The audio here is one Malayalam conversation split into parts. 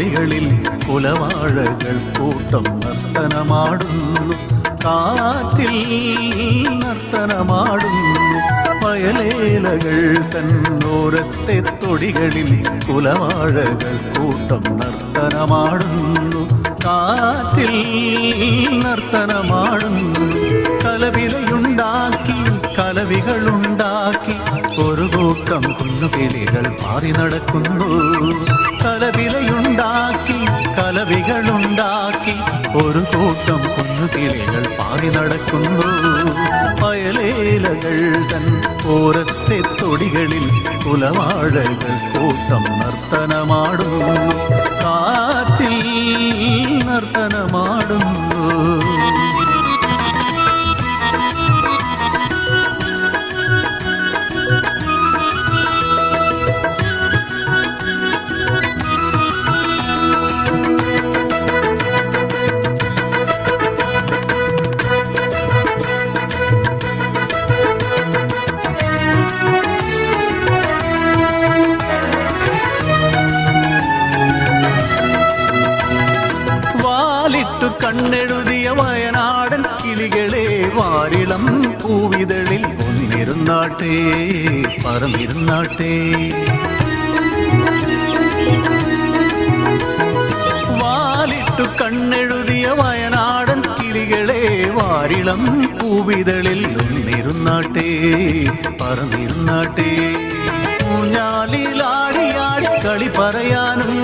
തൊടികളിൽ കുലവാഴകൾ കൂട്ടം നർത്തനമാടുന്നു. കാറ്റിൽ നർത്തനമാടുന്നു. വയലേലകൾ തന്നോരത്തെ തൊടികളിൽ കുലവാഴകൾ കൂട്ടം നർത്തനമാടുന്നു. കാറ്റിൽ നർത്തനമാടുന്നു. കലവിലയുണ്ടാക്കി കലവികളുണ്ടാക്കി ഒരു കൂട്ടം കുഞ്ഞുകിളികൾ പാറി നടക്കുന്നു. കലവിലയുണ്ടാക്കി കലവികളുണ്ടാക്കി ഒരു കൂട്ടം കുഞ്ഞുകിളികൾ പാറി നടക്കുന്നു. വയലേലകൾ തൻ ഓരത്തെ തൊടികളിൽ കുലവാഴകൾ കൂട്ടം നർത്തനമാടുന്നു. കാറ്റിൽ നർത്തനമാടുന്നു. കണ്ണെഴുതിയ വയനാടൻ കിളികളെ വാരിളം പൂവിതളിൽ ഒന്നിരുന്നാട്ടെ പറന്നിരുന്നാട്ടെ. വാലിട്ടു കണ്ണെഴുതിയ വയനാടൻ കിളികളെ വാരിളം പൂവിതളിൽ ഒന്നിരുന്നാട്ടെ പറന്നിരുന്നാട്ടെ. ഊഞ്ഞാലിലാടിയാടി കളി പറയാനും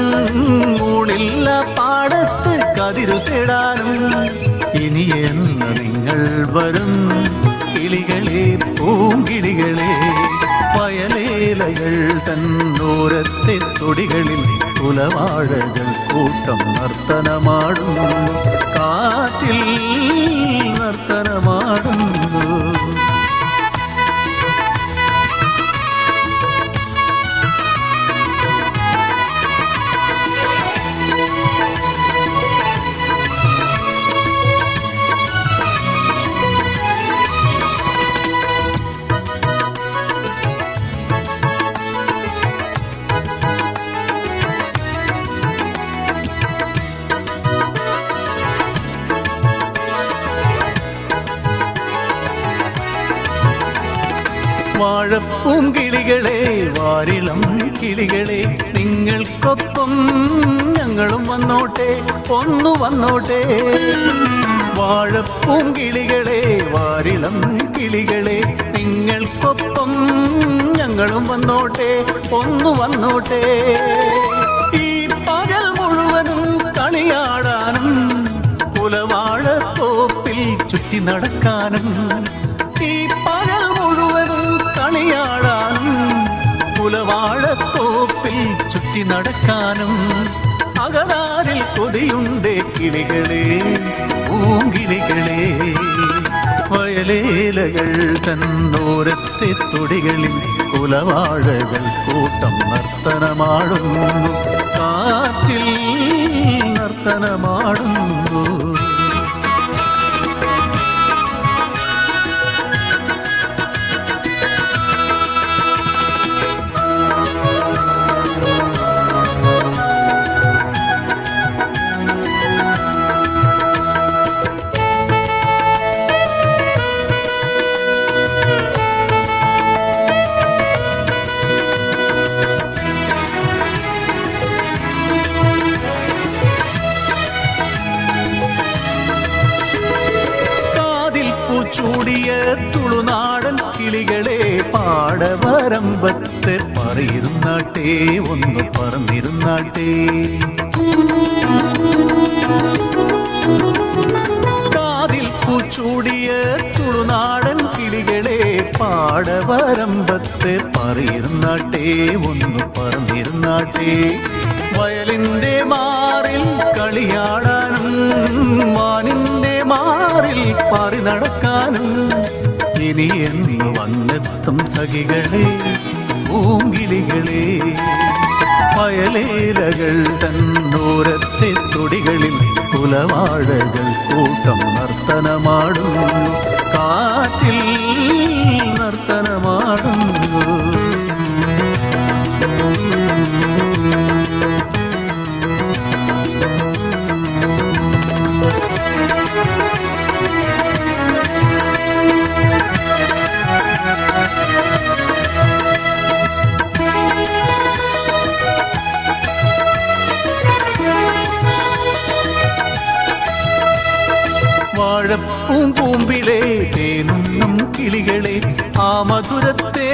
ഊണില്ല പാടത്ത് കതിരു തേടാനും ഇനി എന്ന് നിങ്ങൾ വരും കിളികളെ പൂങ്കിളികളെ. വയലേലകൾ തന്നോരത്തെ തൊടികളിൽ കുലവാഴകൾ കൂട്ടം നർത്തനമാടുന്നു. കാറ്റിൽ നർത്തനമാടുന്നു. വാഴപ്പൂം കിളികളെ വാരിളം കിളികളെ നിങ്ങൾക്കൊപ്പം ഞങ്ങളും വന്നോട്ടെ ഒന്നു വന്നോട്ടെ. വാഴപ്പൂം കിളികളെ വാരിളം കിളികളെ നിങ്ങൾക്കൊപ്പം ഞങ്ങളും വന്നോട്ടെ ഒന്നു വന്നോട്ടെ. ഈ പകൽ മുഴുവനും കളിയാടാനും കുലവാഴത്തോപ്പിൽ ചുറ്റി നടക്കാനും. ഈ പകൽ മുഴുവനും കളിയാടാനും കുലവാഴത്തോപ്പിൽ ചുറ്റി നടക്കാനും. അകതാരിൽ കൊതിയുണ്ടേ കിളികളെ പൂങ്കിളികളെ. വയലേലകൾ തന്നോരത്തെ തൊടികളിൽ കുലവാഴകൾ കൂട്ടം നർത്തനമാടുന്നു. കാറ്റിൽ നർത്തനമാടുന്നു. ചൂടിയ തുളുനാടൻ കിളികളെ പാടവരമ്പത്ത് പറയിരുന്നാട്ടെ ഒന്ന് പറന്നിരുന്നാട്ടെ. കാതിൽ പൂച്ചൂടിയ തുളുനാടൻ കിളികളെ പാടവരമ്പത്ത് പറയിരുന്നാട്ടെ ഒന്ന് പറന്നിരുന്നാട്ടെ. വയലിന്റെ മാറിൽ കളിയാടാനും മാനിന്റെ മാറിൽ പാറി നടക്കാനും ഇനി എന്ന് വന്നെത്തും സഖികളെ പൂങ്കിളികളെ. വയലേലകൾ തന്നോരത്തെ തൊടികളിൽ കുലവാഴകൾ കൂട്ടം നർത്തനമാടുന്നു. കാറ്റിൽ നർത്തനമാടുന്നു. തേനുണ്ണും കിളികളെ ആ മധുരത്തെ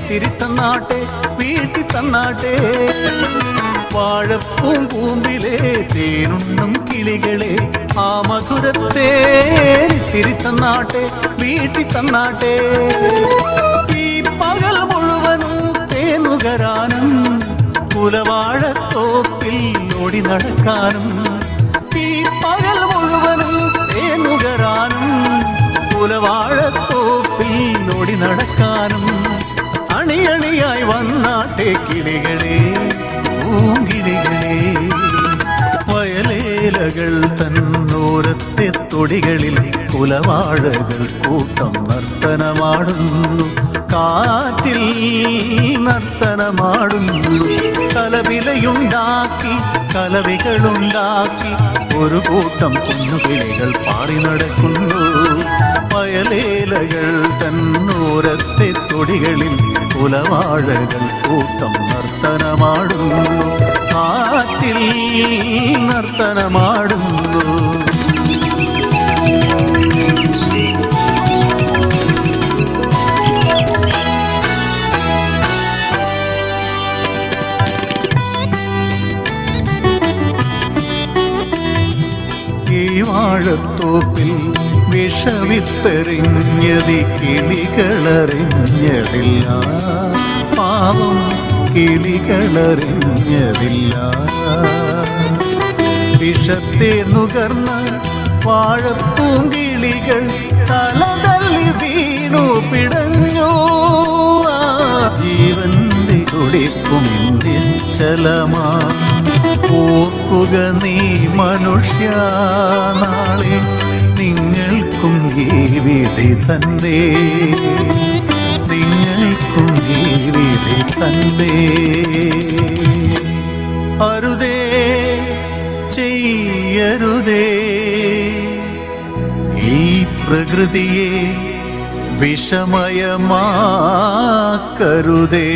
തിരിത്തന്നാട്ടെ വീഴ്ത്തി തന്നാട്ടെ. വാഴപ്പൂങ്കൂമ്പിലെ തേനുണ്ണും കിളികളെ ആ മധുരത്തെ തിരിത്തന്നാട്ടെ വീഴ്ത്തി തന്നാട്ടെ. ഈ പകൽ മുഴുവനും തേനുകരാനും കുലവാഴത്തോപ്പിൽ ഓടി നടക്കാനും. ഈ പകൽ മുഴുവനും തേനുകരാനും കുലവാഴത്തോപ്പിൽ ഓടി നടക്കാനും. അണിയണിയായി വന്നാട്ടെ കിളികളെ പൂങ്കിളികളെ. വയലേലകൾ തന്നോരത്തെ തൊടികളിൽ കുലവാഴകൾ കൂട്ടം നർത്തനമാടുന്നു. കാറ്റിൽ നർത്തനമാടുന്നു. കലവിലയുണ്ടാക്കി കലവികളുണ്ടാക്കി ഒരു കൂട്ടം കുഞ്ഞുകിളികൾ പാറി നടക്കുന്നു. വയലേലകൾ തന്നോരത്തെ തൊടികളിൽ കുലവാഴകൾ കൂട്ടം നർത്തനമാടുന്നു. കാറ്റിൽ നർത്തനമാടുന്നു. ഈ വാഴത്തോപ്പിൽ വിഷവിത്തെറിഞ്ഞതി കിളികളറിഞ്ഞതില്ല. പാവം കിളികളറിഞ്ഞതില്ല. വിഷത്തെ നുകർന്ന വാഴപ്പൂങ്കിളികൾ തലതല്ലി വീണു പിടഞ്ഞു. ജീവന്റെ കുടിപ്പും നിശ്ചലമാ. ഓർക്കുക നീ മനുഷ്യ, നാളെ നിങ്ങൾക്കും ഈ വിധി തന്നെ. നിങ്ങൾക്കും ഈ വിധി തന്നെ. അരുതേ ചെയ്യരുതേ ഈ പ്രകൃതിയെ വിഷമയമാക്കരുതേ.